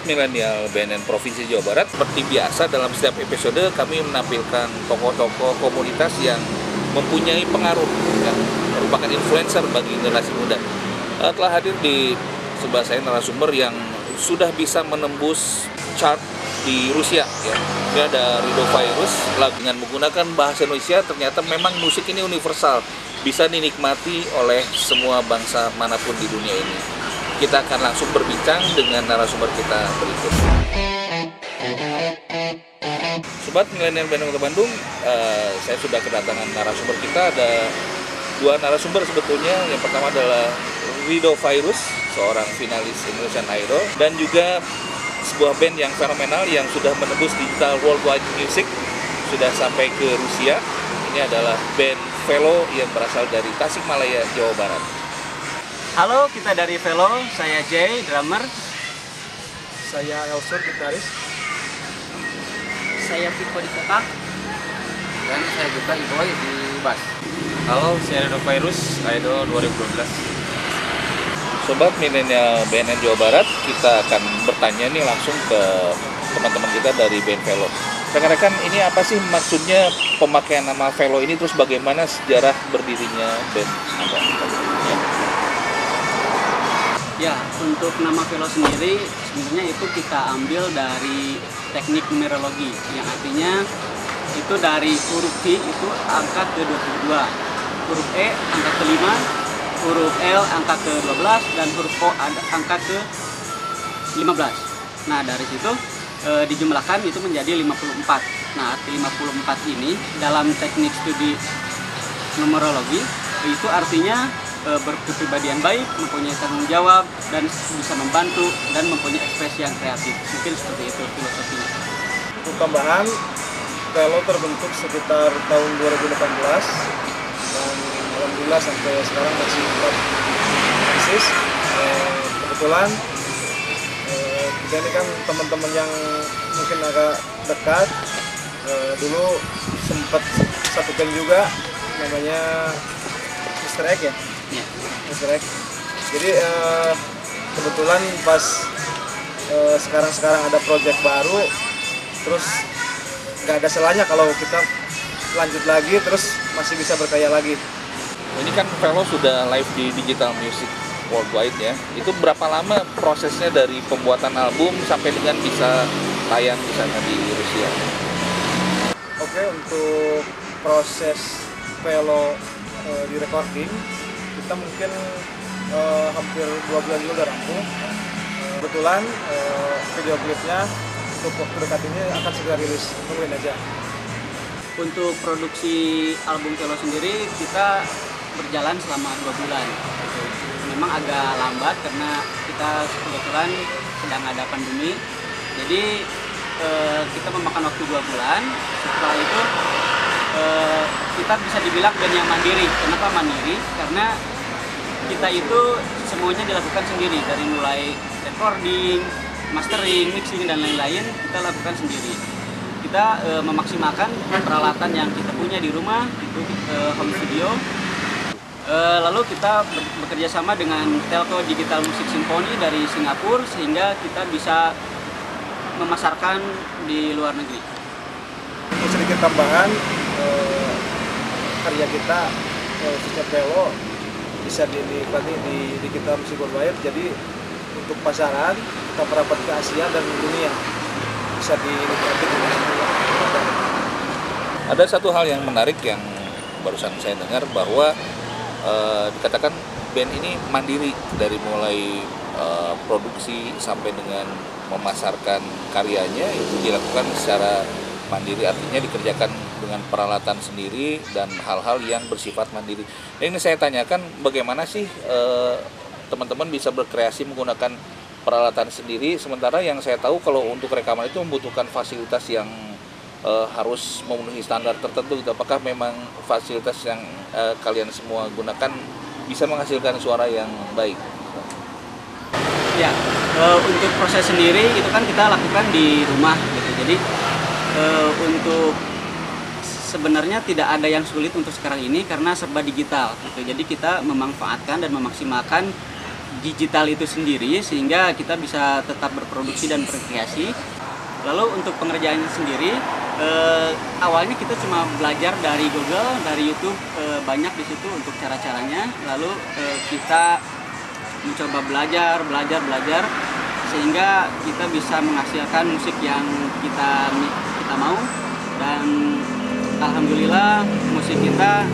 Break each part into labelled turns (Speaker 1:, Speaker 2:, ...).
Speaker 1: Sobat Milenial BNN Provinsi Jawa Barat, seperti biasa dalam setiap episode kami menampilkan tokoh-tokoh komunitas yang mempunyai pengaruh dan merupakan influencer bagi generasi muda. Telah hadir di sebelah saya narasumber yang sudah bisa menembus chart di Rusia ya. Ini ada Rido Virus, dengan menggunakan bahasa Indonesia. Ternyata memang musik ini universal, bisa dinikmati oleh semua bangsa manapun di dunia ini. Kita akan langsung berbincang dengan narasumber kita berikut. Sobat Milenial BNN Kota Bandung, saya sudah kedatangan narasumber kita. Ada dua narasumber sebetulnya. Yang pertama adalah Rido Virus, seorang finalis Indonesian Idol, dan juga sebuah band yang fenomenal yang sudah menembus digital worldwide music, sudah sampai ke Rusia. Ini adalah band Velo yang berasal dari Tasikmalaya, Jawa Barat.
Speaker 2: Halo, kita dari Velo. Saya Jay, drummer.
Speaker 3: Saya Elsur, gitaris.
Speaker 4: Saya Vico di kotak.
Speaker 5: Dan saya juga Iboy di bass.
Speaker 6: Halo, saya Rido Virus, Idol 2012.
Speaker 1: Sobat Milenial BNN Jawa Barat, kita akan bertanya nih langsung ke teman-teman kita dari band Velo. Rekan-rekan, ini apa sih maksudnya pemakaian nama Velo ini, terus bagaimana sejarah berdirinya band Anda?
Speaker 2: Ya, untuk nama Velo sendiri sebenarnya itu kita ambil dari teknik numerologi, yang artinya itu dari huruf V itu angka ke-22, huruf E angka ke-5, huruf L angka ke-12, dan huruf O angka ke-15. Nah, dari situ dijumlahkan itu menjadi 54. Nah, arti 54 ini dalam teknik studi numerologi itu artinya berkepribadian baik, mempunyai tanggung jawab, dan bisa membantu, dan mempunyai ekspresi yang kreatif. Mungkin seperti itu filosofinya.
Speaker 3: Untuk tambahan, Velo terbentuk sekitar tahun 2018 dan alhamdulillah sampai sekarang masih tetap eksis. Kebetulan kita ini kan teman-teman yang mungkin agak dekat. Dulu sempat satu band juga namanya Mr. X ya. Mr. X. Jadi kebetulan pas sekarang ada project baru, terus nggak ada salahnya kalau kita lanjut lagi, terus masih bisa berkarya lagi.
Speaker 1: Ini kan Velo sudah live di digital music worldwide ya. Itu berapa lama prosesnya dari pembuatan album sampai dengan bisa tayang di sana di Rusia?
Speaker 3: Oke, untuk proses Velo di recording, kita mungkin hampir 2 bulan dulu udah rampung. Kebetulan video klipnya untuk waktu dekat ini akan segera rilis, tungguin aja.
Speaker 2: Untuk produksi album Velo sendiri kita berjalan selama 2 bulan. Memang agak lambat karena kita kebetulan sedang ada pandemi. Jadi kita memakan waktu 2 bulan. Setelah itu kita bisa dibilang band yang mandiri. Kenapa mandiri? Karena kita itu semuanya dilakukan sendiri, dari mulai recording, mastering, mixing, dan lain-lain kita lakukan sendiri. Kita memaksimalkan peralatan yang kita punya di rumah, itu home studio. Lalu kita bekerja sama dengan Telco Digital Music Symphony dari Singapura, sehingga kita bisa memasarkan di luar negeri.
Speaker 3: Untuk sedikit tambahan, karya kita khususnya Velo bisa dinikmati di digital music worldwide. Jadi untuk pasaran kita merapat ke Asia dan dunia, bisa dinikmati di semua.
Speaker 1: Ada satu hal yang menarik yang barusan saya dengar, bahwa dikatakan band ini mandiri dari mulai produksi sampai dengan memasarkan karyanya itu dilakukan secara mandiri, artinya dikerjakan dengan peralatan sendiri dan hal-hal yang bersifat mandiri. Dan ini saya tanyakan, bagaimana sih teman-teman bisa berkreasi menggunakan peralatan sendiri, sementara yang saya tahu kalau untuk rekaman itu membutuhkan fasilitas yang harus memenuhi standar tertentu. Apakah memang fasilitas yang kalian semua gunakan bisa menghasilkan suara yang baik?
Speaker 2: Ya, untuk proses sendiri itu kan kita lakukan di rumah gitu. Jadi untuk sebenarnya tidak ada yang sulit untuk sekarang ini karena serba digital gitu. Jadi kita memanfaatkan dan memaksimalkan digital itu sendiri sehingga kita bisa tetap berproduksi dan berkreasi. Lalu untuk pengerjaannya sendiri awalnya kita cuma belajar dari Google, dari YouTube, banyak di situ untuk cara-caranya. Lalu kita mencoba belajar sehingga kita bisa menghasilkan musik yang kita mau, dan alhamdulillah musik kita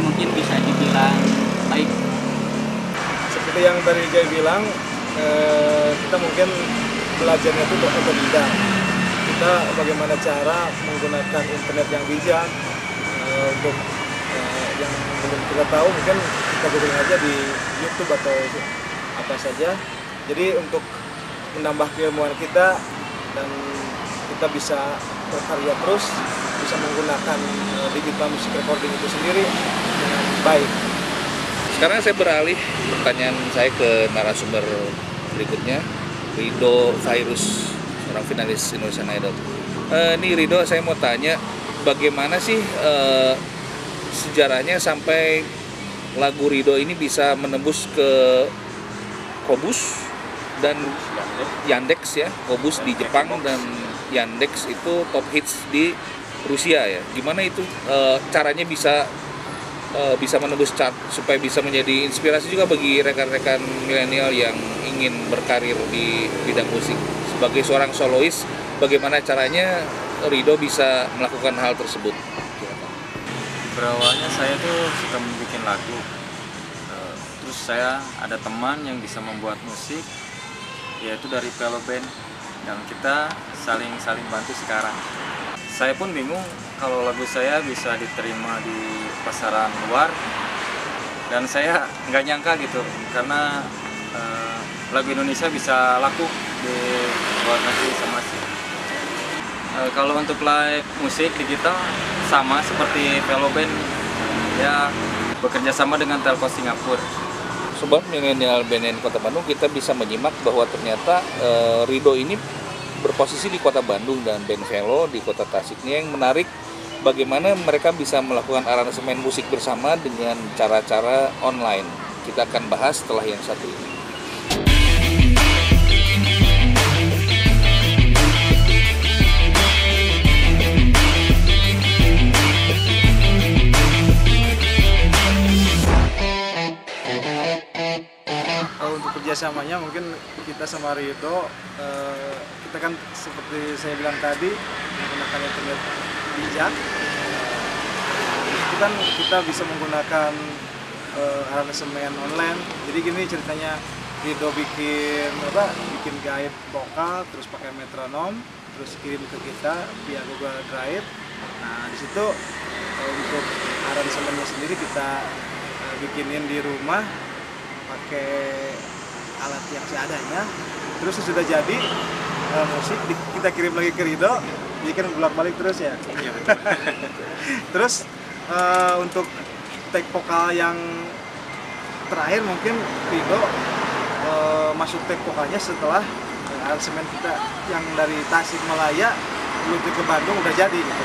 Speaker 2: mungkin bisa dibilang baik.
Speaker 3: Seperti yang tadi Jay bilang, kita mungkin belajarnya itu otodidak. Kita bagaimana cara menggunakan internet yang bijak, untuk yang belum kita tahu mungkin kita googling aja di YouTube atau apa saja. Jadi untuk menambah keilmuan kita dan kita bisa berkarya terus, bisa menggunakan digital music recording itu sendiri dengan baik.
Speaker 1: Sekarang saya beralih pertanyaan saya ke narasumber berikutnya, Rido Fairuz, seorang finalis Indonesian Idol. Ini Rido, saya mau tanya, bagaimana sih sejarahnya sampai lagu Rido ini bisa menembus ke Qobuz dan Yandex ya, Qobuz di Jepang dan Yandex itu top hits di Rusia ya. Gimana itu caranya bisa menembus chart supaya bisa menjadi inspirasi juga bagi rekan-rekan milenial yang ingin berkarir di bidang musik. Sebagai seorang solois, bagaimana caranya Rido bisa melakukan hal tersebut?
Speaker 6: Berawalnya saya tuh suka bikin lagu. Terus saya ada teman yang bisa membuat musik, yaitu dari Velo Band, dan kita saling bantu sekarang. Saya pun bingung kalau lagu saya bisa diterima di pasaran luar, dan saya nggak nyangka gitu, karena lagu Indonesia bisa laku di luar negeri sama sih. Kalau untuk live musik digital sama seperti Velo Band ya, bekerja sama dengan Telkom Singapura.
Speaker 1: Sobat milenial BNN Kota Bandung, kita bisa menyimak bahwa ternyata Rido ini berposisi di Kota Bandung dan band Velo di Kota Tasik. Ini yang menarik, bagaimana mereka bisa melakukan aransemen musik bersama dengan cara-cara online. Kita akan bahas setelah yang satu ini.
Speaker 3: Untuk kerjasamanya mungkin kita sama Rido, kita kan seperti saya bilang tadi menggunakan internet bijak. Itu kan kita bisa menggunakan aransemen online. Jadi gini ceritanya, Rido bikin guide vokal, terus pakai metronom, terus kirim ke kita via Google Drive. Nah di situ untuk aransemennya sendiri kita bikinin di rumah pakai alat yang seadanya. Terus sudah jadi musik kita kirim lagi ke Rido, jadi kan bolak-balik terus ya. Iya betul. Terus untuk take vokal yang terakhir mungkin Rido masuk take vokalnya setelah aransemen kita yang dari Tasikmalaya menuju ke Bandung udah jadi gitu.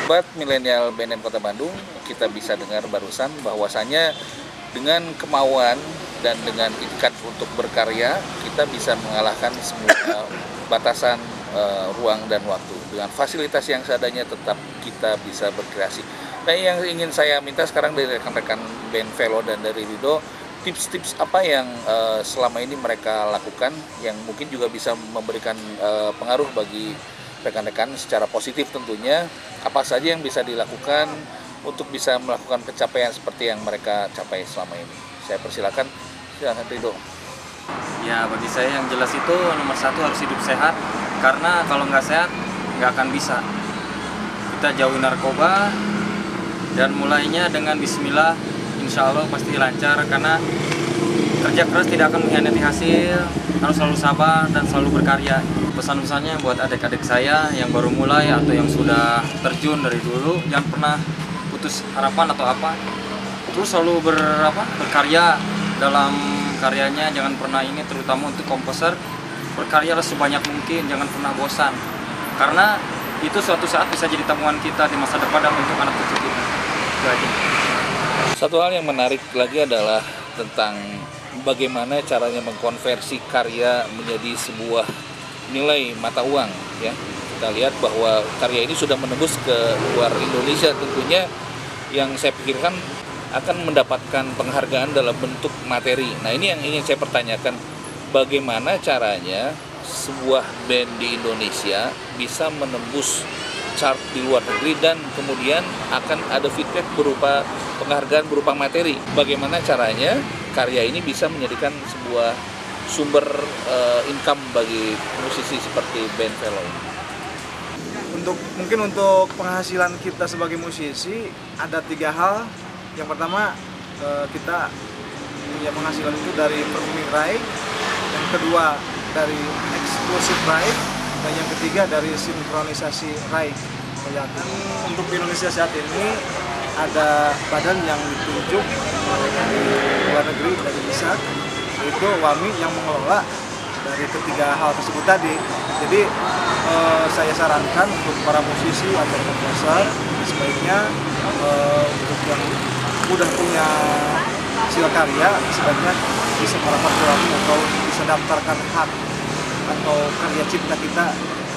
Speaker 1: Sobat milenial BNN Kota Bandung, kita bisa dengar barusan bahwasannya dengan kemauan dan dengan ikat untuk berkarya, kita bisa mengalahkan semua batasan ruang dan waktu. Dengan fasilitas yang seadanya tetap kita bisa berkreasi. Nah, yang ingin saya minta sekarang dari rekan-rekan band Velo dan dari Rido, tips-tips apa yang selama ini mereka lakukan yang mungkin juga bisa memberikan pengaruh bagi rekan-rekan secara positif tentunya. Apa saja yang bisa dilakukan untuk bisa melakukan pencapaian seperti yang mereka capai selama ini? Saya persilakan, silakan Rido.
Speaker 6: Ya, bagi saya yang jelas itu nomor satu harus hidup sehat, karena kalau nggak sehat nggak akan bisa. Kita jauhi narkoba dan mulainya dengan Bismillah, insya Allah pasti lancar, karena kerja keras tidak akan mengkhianati hasil. Harus selalu sabar dan selalu berkarya. Pesan-pesannya buat adik-adik saya yang baru mulai atau yang sudah terjun dari dulu, jangan pernah putus harapan atau apa. Terus selalu berkarya dalam karyanya, jangan pernah ini, terutama untuk komposer, berkaryalah sebanyak mungkin, jangan pernah bosan, karena itu suatu saat bisa jadi tabungan kita di masa depan dan untuk anak cucu kita. Itu aja.
Speaker 1: Satu hal yang menarik lagi adalah tentang bagaimana caranya mengkonversi karya menjadi sebuah nilai mata uang ya. Kita lihat bahwa karya ini sudah menembus ke luar Indonesia, tentunya yang saya pikirkan akan mendapatkan penghargaan dalam bentuk materi. Nah, ini yang ingin saya pertanyakan, bagaimana caranya sebuah band di Indonesia bisa menembus chart di luar negeri dan kemudian akan ada feedback berupa penghargaan berupa materi. Bagaimana caranya karya ini bisa menjadikan sebuah sumber income bagi musisi seperti band Velo ini?
Speaker 3: Mungkin untuk penghasilan kita sebagai musisi ada 3 hal. Yang pertama, kita punya penghasilan itu dari performing right, yang kedua dari exclusive right, dan yang ketiga dari sinkronisasi right. Dan untuk di Indonesia saat ini ada badan yang ditunjuk dari luar negeri, dari ISAK, yaitu WAMI, yang mengelola dari ketiga hal tersebut tadi. Jadi saya sarankan untuk para musisi atau komposer sebaiknya untuk yang udah punya hasil karya sebaiknya bisa merapat ke WAMI atau bisa daftarkan hak atau karya cipta kita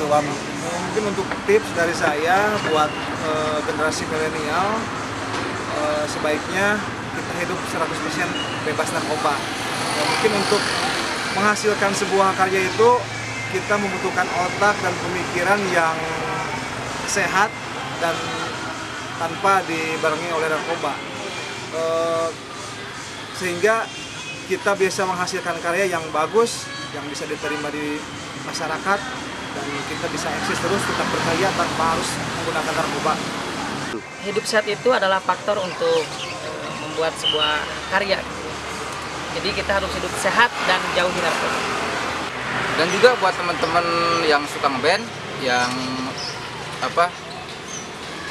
Speaker 3: ke WAMI. Mungkin untuk tips dari saya buat generasi milenial, sebaiknya kita hidup 100% bebas narkoba. Mungkin untuk menghasilkan sebuah karya itu kita membutuhkan otak dan pemikiran yang sehat dan tanpa dibarengi oleh narkoba, sehingga kita bisa menghasilkan karya yang bagus, yang bisa diterima di masyarakat, dan kita bisa eksis terus tetap berkarya tanpa harus menggunakan narkoba.
Speaker 4: Hidup sehat itu adalah faktor untuk membuat sebuah karya. Jadi kita harus hidup sehat dan jauhi narkoba.
Speaker 5: Dan juga buat teman-teman yang suka ngeband, yang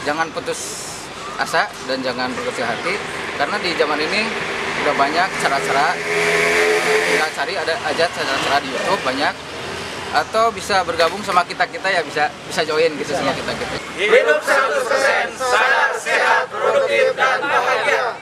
Speaker 5: jangan putus asa dan jangan berkecil hati, karena di zaman ini udah banyak cara-cara. Tinggal cari aja cara-cara di YouTube banyak, atau bisa bergabung sama kita ya bisa join gitu sama kita.
Speaker 7: Hidup 100%, sadar, sehat, produktif, dan bahagia.